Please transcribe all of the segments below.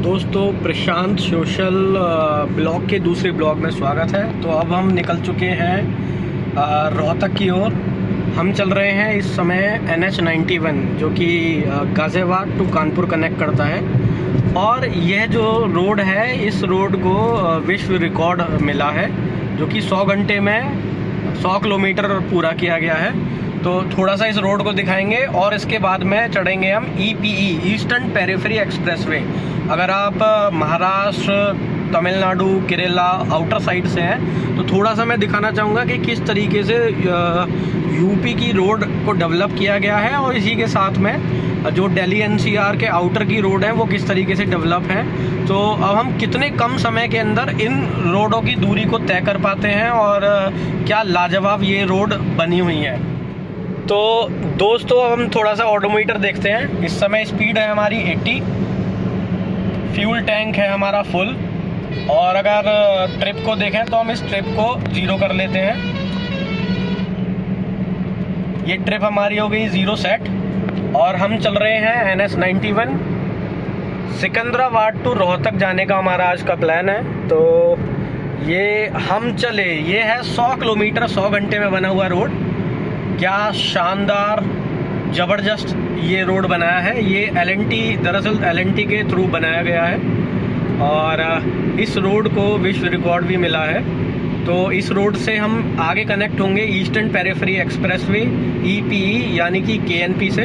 दोस्तों, प्रशांत social blog के दूसरे ब्लॉग में स्वागत है। तो अब हम निकल चुके हैं रोहतक की ओर। हम चल रहे हैं इस समय NH91 जो कि गाज़ियाबाद टू कानपुर कनेक्ट करता है। और यह जो रोड है, इस रोड को विश्व रिकॉर्ड मिला है जो कि 100 घंटे में 100 किलोमीटर पूरा किया गया है। तो थोड़ा सा इस रोड को दिखाएंगे और इसके बाद में चढ़ेंगे हम EPE ईस्टर्न पेरिफेरी एक्सप्रेसवे। अगर आप महाराष्ट्र, तमिलनाडु, केरला आउटर साइड से हैं तो थोड़ा सा मैं दिखाना चाहूँगा कि किस तरीके से यूपी की रोड को डेवलप किया गया है और इसी के साथ में जो दिल्ली NCR के आउटर की रोड है वो किस तरीके से डेवलप है। तो अब हम कितने कम समय के अंदर इन रोडों की दूरी को तय कर पाते हैं और क्या लाजवाब ये रोड बनी हुई है। तो दोस्तों, अब हम थोड़ा सा ऑडोमीटर देखते हैं। इस समय स्पीड है हमारी 80, फ्यूल टैंक है हमारा फुल। और अगर ट्रिप को देखें तो हम इस ट्रिप को 0 कर लेते हैं। ये ट्रिप हमारी हो गई 0 सेट और हम चल रहे हैं NH91 सिकंदराबाद टू रोहतक जाने का हमारा आज का प्लान है। तो ये हम चले, ये है 100 किलोमीटर 100 घंटे में बना हुआ रोड। क्या शानदार ज़बरदस्त ये रोड बनाया है। ये L&T, दरअसल L&T के थ्रू बनाया गया है और इस रोड को विश्व रिकॉर्ड भी मिला है। तो इस रोड से हम आगे कनेक्ट होंगे ईस्टर्न पेरिफेरी एक्सप्रेसवे EPE यानी कि KNP से,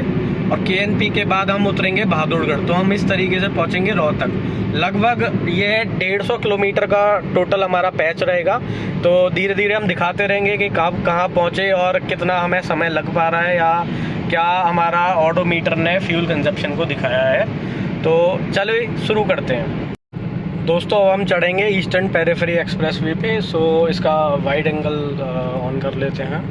और KNP के बाद हम उतरेंगे बहादुरगढ़। तो हम इस तरीके से पहुंचेंगे रोहतक। लगभग ये 150 किलोमीटर का टोटल हमारा पैच रहेगा। तो धीरे धीरे हम दिखाते रहेंगे कि कब कहाँ पहुँचे और कितना हमें समय लग पा रहा है या क्या हमारा ऑडोमीटर ने फ्यूल कंजप्शन को दिखाया है। तो चलिए शुरू करते हैं। दोस्तों, अब हम चढ़ेंगे ईस्टर्न पेरिफेरी एक्सप्रेसवे पे। सो इसका वाइड एंगल ऑन कर लेते हैं।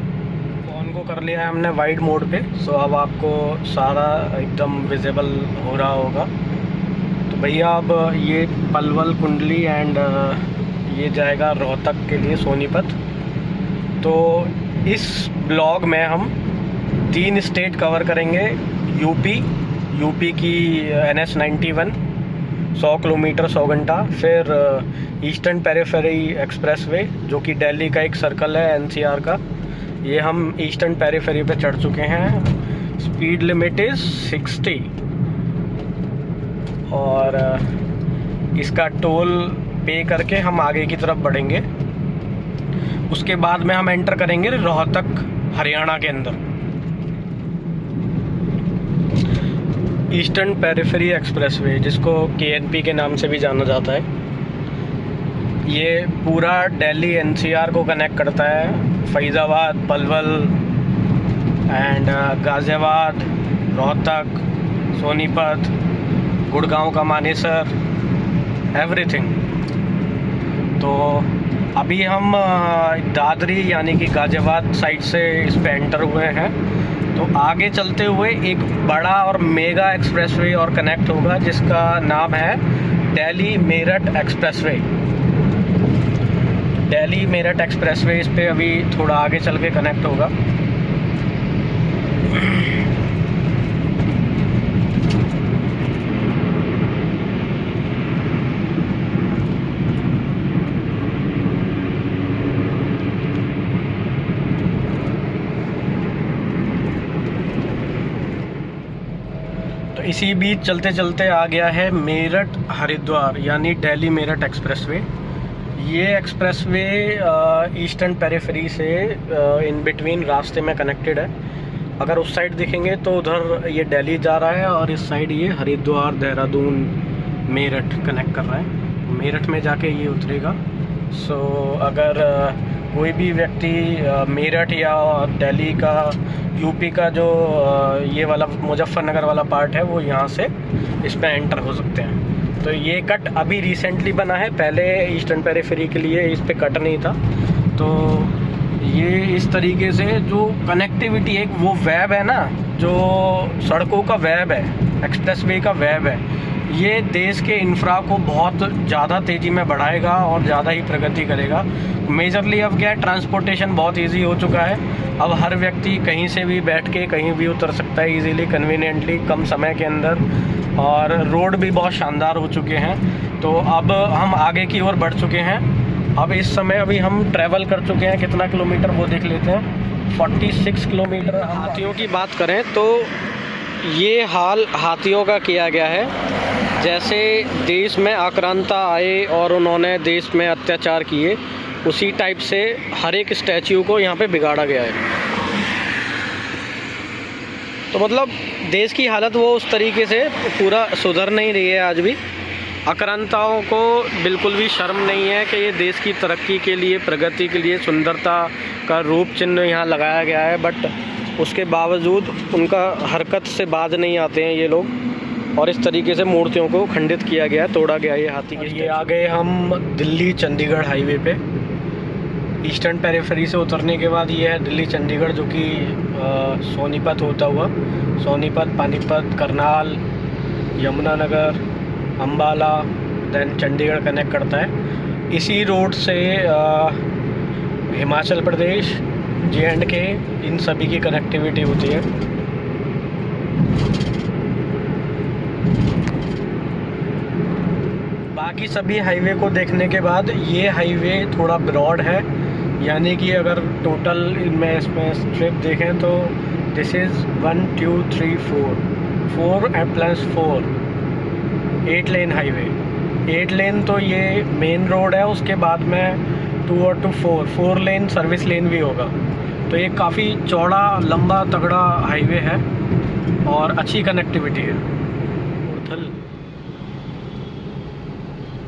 ऑन को कर लिया है हमने वाइड मोड पे। सो अब आपको सारा एकदम विजिबल हो रहा होगा। तो भैया अब ये पलवल, कुंडली एंड ये जाएगा रोहतक के लिए सोनीपत। तो इस ब्लॉग में हम 3 स्टेट कवर करेंगे। यूपी की NH91 100 किलोमीटर 100 घंटा, फिर ईस्टर्न पेरिफेरी एक्सप्रेसवे जो कि दिल्ली का एक सर्कल है NCR का। ये हम ईस्टर्न पेरिफेरी पे चढ़ चुके हैं। स्पीड लिमिट इज़ 60 और इसका टोल पे करके हम आगे की तरफ बढ़ेंगे। उसके बाद में हम एंटर करेंगे रोहतक, हरियाणा के अंदर। ईस्टर्न पेरिफेरी एक्सप्रेसवे जिसको KNP के नाम से भी जाना जाता है, ये पूरा दिल्ली NCR को कनेक्ट करता है। फैज़ाबाद, पलवल एंड गाज़ियाबाद, रोहतक, सोनीपत, गुड़गांव का मानेसर, एवरीथिंग। तो अभी हम दादरी यानी कि गाज़ियाबाद साइड से इस पे एंटर हुए हैं। तो आगे चलते हुए एक बड़ा और मेगा एक्सप्रेसवे और कनेक्ट होगा जिसका नाम है दिल्ली मेरठ एक्सप्रेसवे। दिल्ली मेरठ एक्सप्रेसवे इस पे अभी थोड़ा आगे चल के कनेक्ट होगा। इसी बीच चलते चलते आ गया है मेरठ हरिद्वार यानी दिल्ली मेरठ एक्सप्रेसवे। ये एक्सप्रेसवे ईस्टर्न पेरिफेरी से इन बिटवीन रास्ते में कनेक्टेड है। अगर उस साइड देखेंगे तो उधर ये दिल्ली जा रहा है और इस साइड ये हरिद्वार, देहरादून, मेरठ कनेक्ट कर रहा है। मेरठ में जाके ये उतरेगा। सो अगर कोई भी व्यक्ति मेरठ या दिल्ली का, यूपी का जो ये वाला मुजफ्फरनगर वाला पार्ट है वो यहाँ से इस पे एंटर हो सकते हैं। तो ये कट अभी रिसेंटली बना है, पहले ईस्टर्न पेरिफेरी के लिए इस पे कट नहीं था। तो ये इस तरीके से जो कनेक्टिविटी एक वो वेब है ना, जो सड़कों का वेब है, एक्सप्रेसवे का वेब है, ये देश के इंफ्रा को बहुत ज़्यादा तेज़ी में बढ़ाएगा और ज़्यादा ही प्रगति करेगा। मेजरली अब क्या है, ट्रांसपोर्टेशन बहुत इजी हो चुका है। अब हर व्यक्ति कहीं से भी बैठ के कहीं भी उतर सकता है इजीली, कन्वीनियंटली, कम समय के अंदर। और रोड भी बहुत शानदार हो चुके हैं। तो अब हम आगे की ओर बढ़ चुके हैं। अब इस समय अभी हम ट्रैवल कर चुके हैं, कितना किलोमीटर वो देख लेते हैं, 46 किलोमीटर। हाथियों की बात करें तो ये हाल हाथियों का किया गया है। जैसे देश में आक्रांता आए और उन्होंने देश में अत्याचार किए, उसी टाइप से हर एक स्टैच्यू को यहाँ पे बिगाड़ा गया है। तो मतलब देश की हालत वो उस तरीके से पूरा सुधर नहीं रही है। आज भी आक्रांताओं को बिल्कुल भी शर्म नहीं है कि ये देश की तरक्की के लिए, प्रगति के लिए सुंदरता का रूप चिन्ह यहाँ लगाया गया है, बट उसके बावजूद उनका हरकत से बाज नहीं आते हैं ये लोग। और इस तरीके से मूर्तियों को खंडित किया गया है, तोड़ा गया ये हाथी के। ये आ गए हम दिल्ली चंडीगढ़ हाईवे पे। ईस्टर्न पेरिफेरी से उतरने के बाद ये है दिल्ली चंडीगढ़, जो कि सोनीपत होता हुआ, सोनीपत, पानीपत, करनाल, यमुनानगर, अम्बाला, देन चंडीगढ़ कनेक्ट करता है। इसी रोड से हिमाचल प्रदेश, J&K, इन सभी की कनेक्टिविटी होती है। बाकी सभी हाईवे को देखने के बाद ये हाईवे थोड़ा ब्रॉड है, यानी कि अगर टोटल इनमें इसमें स्ट्रिप देखें तो दिस इज़ 1 2 3 4 4 8 लेन हाईवे। 8 लेन तो ये मेन रोड है, उसके बाद में 2 और 2 4 लेन सर्विस लेन भी होगा। तो ये काफ़ी चौड़ा, लंबा, तगड़ा हाईवे है और अच्छी कनेक्टिविटी है।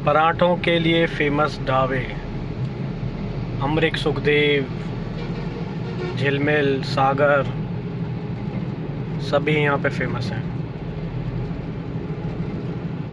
पराठों के लिए फेमस ढाबे, अमृत, सुखदेव, झिलमिल, सागर, सभी यहाँ पे फेमस हैं।